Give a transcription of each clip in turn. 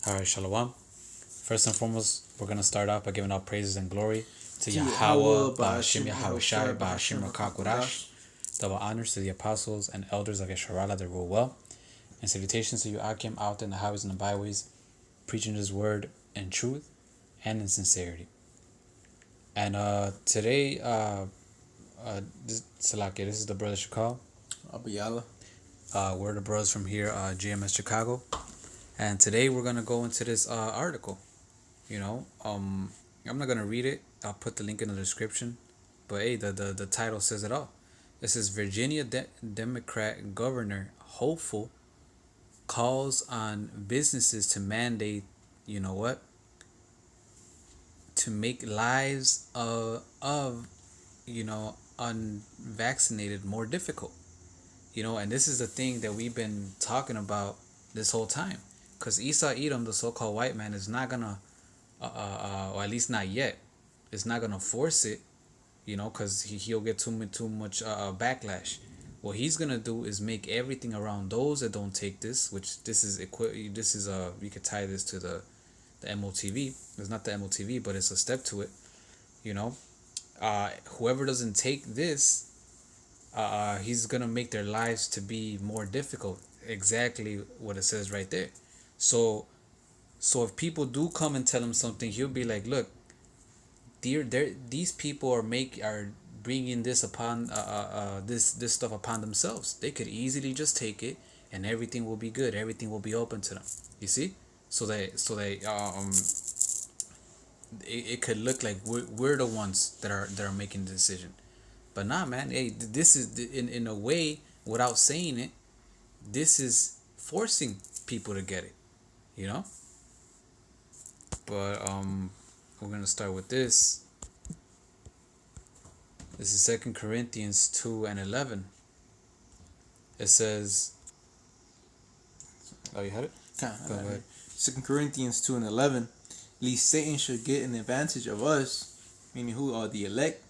All right, Shalom. First and foremost, we're going to start off by giving all praises and glory to To Yahweh, Yahweh, Ba'ashim Ba'ashim Yahushai, Yahushai, Ba'ashim Ba'ashim Rakakwadash. Rakakwadash. Double honors to the apostles and elders of Yesharala that rule well. And salutations to you, Akim, out in the highways and the byways, preaching his word in truth and in sincerity. And today, Salakia, this is the brother Shakal. Abiyala. We're the brothers from here, GMS Chicago. And today we're going to go into this article. I'm not going to read it. I'll put the link in the description. But hey, the title says it all. It says Virginia Democrat governor hopeful calls on businesses to mandate, you know what? To make lives of unvaccinated more difficult. And this is the thing that we've been talking about this whole time. Because Esau Edom, the so-called white man, is not gonna, or at least not yet, is not gonna force it, because he'll get too much backlash. What he's gonna do is make everything around those that don't take this, which this is we could tie this to the MOTV. It's not the MOTV, but it's a step to it. Whoever doesn't take this, he's gonna make their lives to be more difficult. Exactly what it says right there. So if people do come and tell him something, he'll be like, "Look, these people are bringing this upon this stuff upon themselves. They could easily just take it, and everything will be good. Everything will be open to them. You see, so they it could look like we're the ones that are making the decision, but nah, man. Hey, this is in a way, without saying it, this is forcing people to get it, you know. But we're gonna start with this. This is 2 Corinthians 2:11. It says, "Oh, you had it? Go ahead." 2 Corinthians 2:11. Lest Satan should get an advantage of us, meaning who are the elect,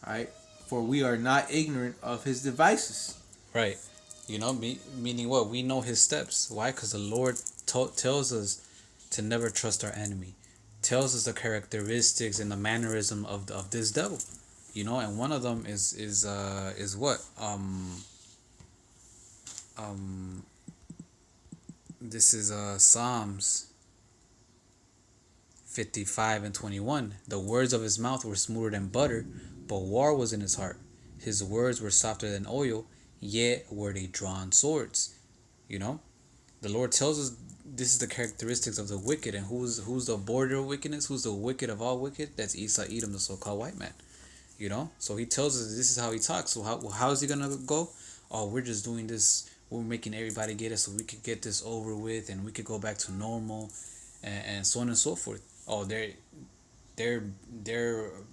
right? For we are not ignorant of his devices. Right. Meaning what? We know his steps. Why? Because the Lord tells us to never trust our enemy. Tells us the characteristics and the mannerism of this devil. And one of them is what? This is Psalms 55:21. The words of his mouth were smoother than butter, but war was in his heart. His words were softer than oil, yet were they drawn swords. The Lord tells us this is the characteristics of the wicked, and who's the border of wickedness? Who's the wicked of all wicked? That's Esau Edom, the so-called white man. So he tells us this is how he talks. So how is he gonna go? Oh, we're just doing this. We're making everybody get it so we could get this over with, and we could go back to normal, and so on and so forth. Oh, they're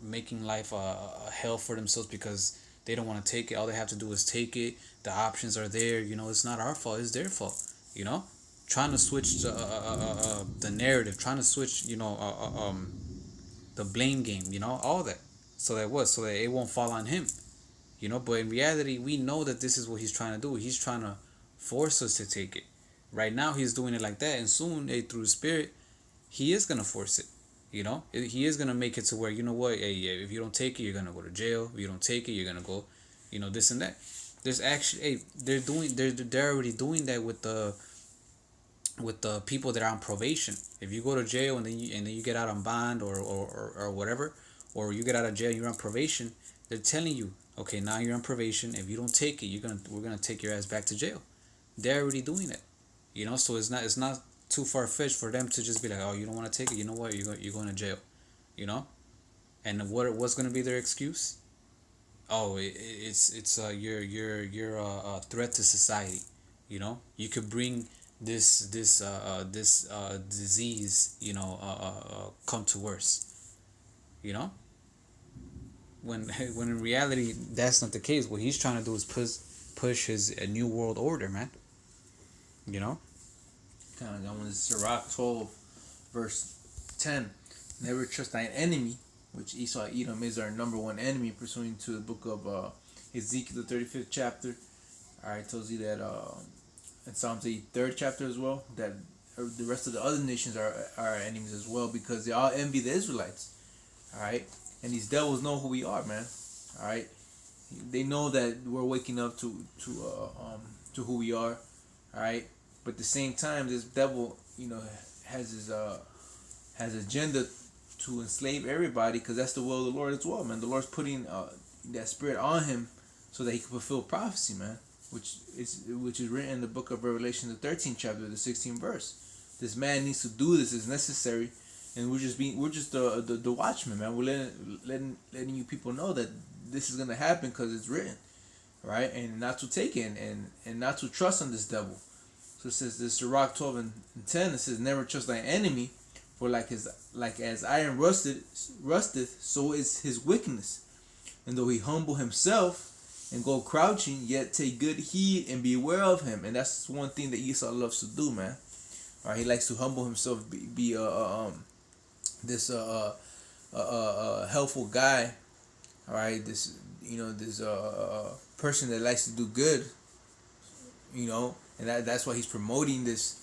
making life a hell for themselves because they don't want to take it. All they have to do is take it. The options are there. It's not our fault. It's their fault. Trying to switch the narrative, trying to switch the blame game. All that. So that it won't fall on him. But in reality, we know that this is what he's trying to do. He's trying to force us to take it. Right now, he's doing it like that, and soon, through the Spirit, he is gonna force it. He is gonna make it to where, what? Hey, if you don't take it, you're gonna go to jail. If you don't take it, you're gonna go, this and that. There's actually, they're already doing that with the people that are on probation. If you go to jail and then you get out on bond or whatever, or you get out of jail, you're on probation. They're telling you, okay, now you're on probation. If you don't take it, we're gonna take your ass back to jail. They're already doing it. So it's not too far fetched for them to just be like, oh, you don't want to take it. You know what? You're going to jail. And what's gonna be their excuse? Oh, it's you're a threat to society. You could bring this disease. Come to worse. When when in reality that's not the case. What he's trying to do is push his new world order, man. Kind of going to Sirach 12, verse 10. Never trust thine enemy, which Esau Edom is our number one enemy, pursuing to the book of Ezekiel, the 35th chapter. Alright, tells you that in Psalms 83rd chapter as well, that the rest of the other nations are our enemies as well, because they all envy the Israelites. All right, and these devils know who we are, man. All right, they know that we're waking up to who we are. All right, but at the same time, this devil, has his has agenda to enslave everybody, because that's the will of the Lord as well, man. The Lord's putting that spirit on him so that he can fulfill prophecy, man, which is written in the book of Revelation, the 13th chapter, the 16th verse. This man needs to do this; it's necessary, and we're just the watchmen, man. We're letting you people know that this is gonna happen because it's written, right? And not to take it and not to trust on this devil. So it says this Sirach 12 and 10. It says, "Never trust thy enemy, for like as iron rusteth, so is his wickedness. And though he humble himself and go crouching, yet take good heed and beware of him." And that's one thing that Esau loves to do, man. All right, he likes to humble himself, be this helpful guy. All right, this person that likes to do good. And that's why he's promoting this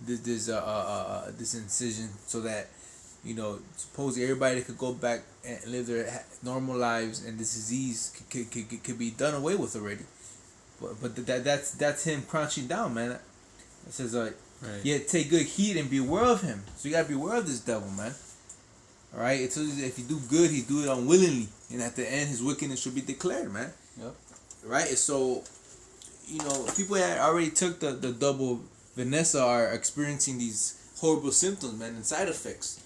incision, so that supposedly everybody could go back and live their normal lives, and this disease could be done away with already. But that's him crouching down, man. It says right. Yeah, take good heed and beware of him. So you gotta beware of this devil, man. All right, it tells you that if you do good, he do it unwillingly, and at the end, his wickedness should be declared, man. Yep. Right, and so people that already took the double Vanessa are experiencing these horrible symptoms, man, and side effects.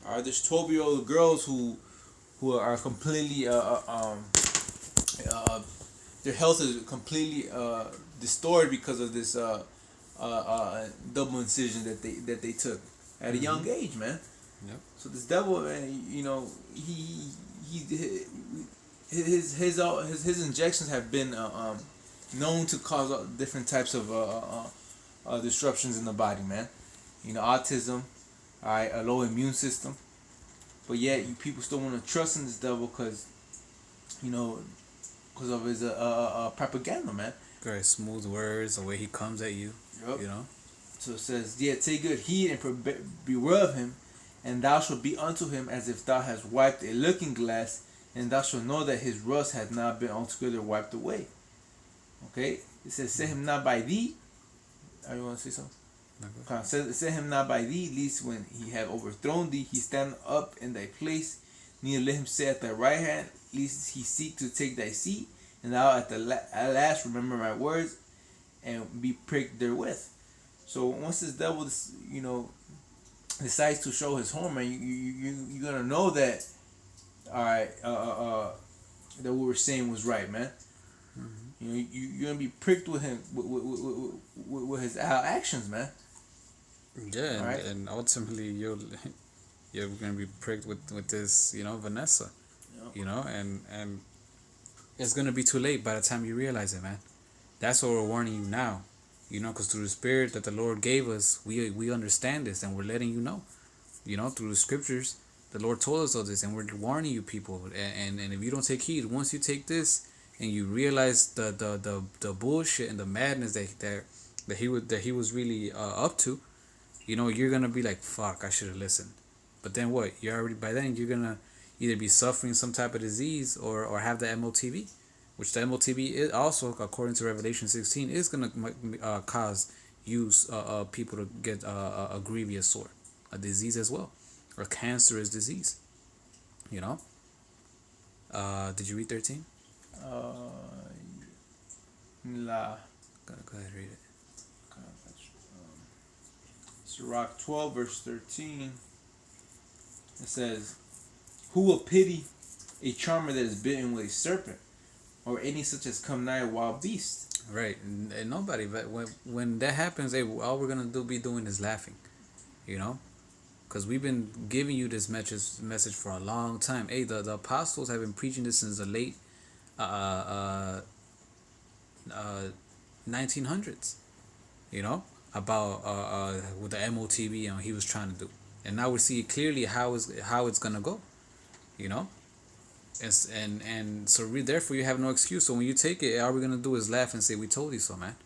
There's 12-year-old girls who are completely their health is completely distorted because of this double incision that they took at a young age, man. Yep. So this devil, man, his injections have been known to cause different types of disruptions in the body, man. Autism, all right, a low immune system. But yet, people still want to trust in this devil because of his propaganda, man. Very smooth words, the way he comes at you. Yep. So it says, "Yeah, take good heed and beware of him, and thou shalt be unto him as if thou hast wiped a looking glass, and thou shalt know that his rust hath not been altogether wiped away." Okay? It says, "Set him not by thee." You want to say something? Set him not by thee, lest when he have overthrown thee, he stand up in thy place. Neither let him sit at thy right hand, lest he seek to take thy seat. And thou at last remember my words, and be pricked therewith. So once this devil, decides to show his horn, man, you're gonna know that, all right, that what we're saying was right, man. Mm-hmm. You're gonna be pricked with him, with his actions, man. Yeah, right? and ultimately you're gonna be pricked with this, Vanessa, and it's gonna be too late by the time you realize it, man. That's what we're warning you now, because through the Spirit that the Lord gave us, we understand this, and we're letting you know, through the Scriptures, the Lord told us all this, and we're warning you people, and if you don't take heed, once you take this and you realize the bullshit and the madness that he was really up to, you're gonna be like, fuck, I should have listened. But then what? By then you're gonna either be suffering some type of disease or have the MOTB, which the MOTB is also, according to Revelation 16, is gonna cause people to get a grievous sore, a disease as well, a cancerous disease. Did you read 13? La. Go ahead, read it. Sirach 12 verse 13. It says, "Who will pity a charmer that is bitten with a serpent, or any such as come nigh a wild beast?" Right, and nobody. But when that happens, all we're gonna be doing is laughing, because we've been giving you this message for a long time. Hey, the apostles have been preaching this since the late 1900s, about with the MOTB and what he was trying to do, and now we see clearly how it's gonna go, and so therefore you have no excuse. So when you take it, all we're gonna do is laugh and say, "We told you so, man,"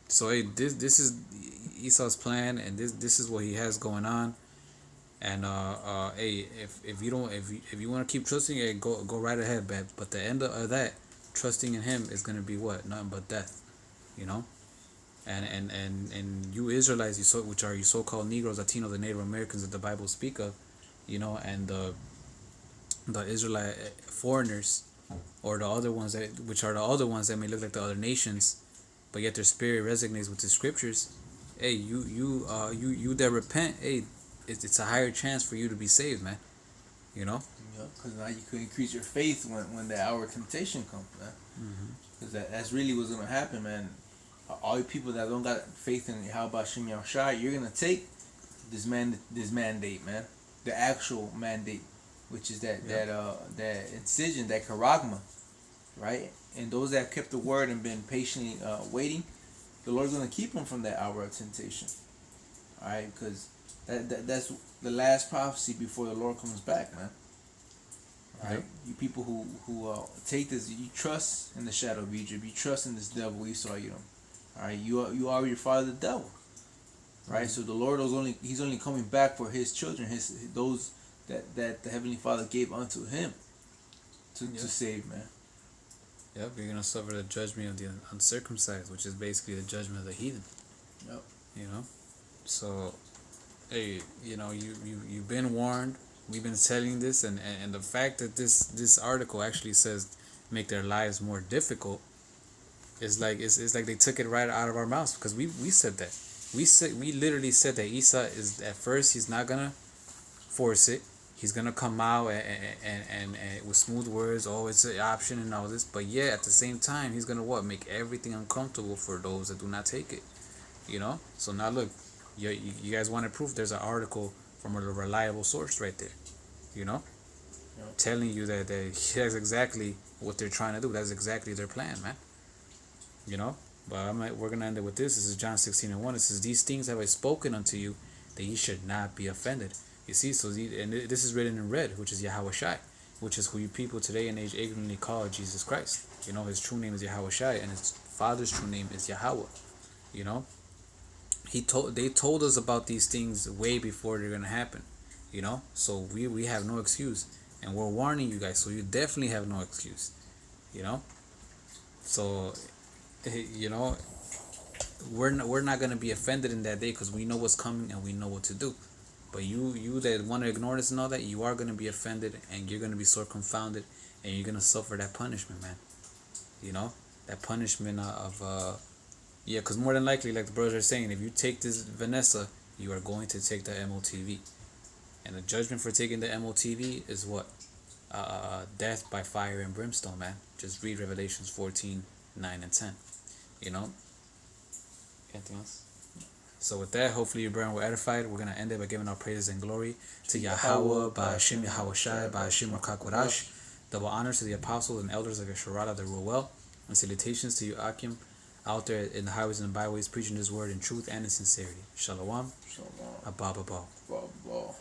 So hey, this is Esau's plan, and this is what he has going on. And hey, if you don't if you want to keep trusting, hey, go right ahead, but the end of that, trusting in him is gonna be what? Nothing but death, you know. And you Israelites, which are you so-called Negroes, Latinos, the Native Americans that the Bible speak of, you know, and the Israelite foreigners, or the other ones that which are the other ones that may look like the other nations, but yet their spirit resonates with the scriptures. Hey, you that repent, hey, it's a higher chance for you to be saved, man. You know. Because now you could increase your faith when the hour of temptation comes, man. Because that's really what's gonna happen, man. All you people that don't got faith in Yahweh Shem Yahushai, you're gonna take this mandate, man, the actual mandate, which is that incision, that charagma, right? And those that kept the word and been patiently waiting, the Lord's gonna keep them from that hour of temptation. All right, because that's the last prophecy before the Lord comes back, man. All right, Yep. you people who take this, you trust in the shadow of Egypt, you trust in this devil Esau, you know. All right, you are your father the devil, right? Mm-hmm. So the Lord he's only coming back for his children, those that the Heavenly Father gave unto him to save, man. Yep, you're gonna suffer the judgment of the uncircumcised, which is basically the judgment of the heathen. Yep. You know, so hey, you know, you've been warned. We've been telling this, and the fact that this article actually says make their lives more difficult is like it's like they took it right out of our mouths, because we said that. We literally said that Esau is, at first, he's not gonna force it. He's gonna come out and with smooth words, oh, it's an option and all this. But yeah, at the same time, he's gonna what, make everything uncomfortable for those that do not take it. You know. So now look, you guys wanted proof? There's an article from a reliable source right there. You know, telling you that that's exactly what they're trying to do. That's exactly their plan, man. You know. But we're gonna end it with this. This is John 16:1. It says, "These things have I spoken unto you, that ye should not be offended." You see, so this is written in red, which is Yahweh Shai, which is who you people today in age ignorantly call Jesus Christ. You know, his true name is Yahweh Shai, and his father's true name is Yahweh. You know, they told us about these things way before they're gonna happen. You know, so we have no excuse, and we're warning you guys, so you definitely have no excuse. You know, so you know, we're not gonna be offended in that day, because we know what's coming and we know what to do. But you that want to ignore this and all that, you are gonna be offended, and you're gonna be so confounded, and you're gonna suffer that punishment, man. You know, that punishment of yeah, because more than likely, like the brothers are saying, if you take this Vanessa, you are going to take the MOTV, and the judgment for taking the MOTV is what? Death by fire and brimstone, man. Just read Revelations 14:9 and 10. You know. Anything else? So with that, hopefully you brethren were edified. We're gonna end it by giving our praises and glory to Yahweh, by Hashem Yahweh Shai, by Hashem Rakakwadash. Double honors to the apostles and elders of Yesharada that rule well, and salutations to you Akim, out there in the highways and byways, preaching His word in truth and in sincerity. Shalom. Shalom. Abba. Blah, blah.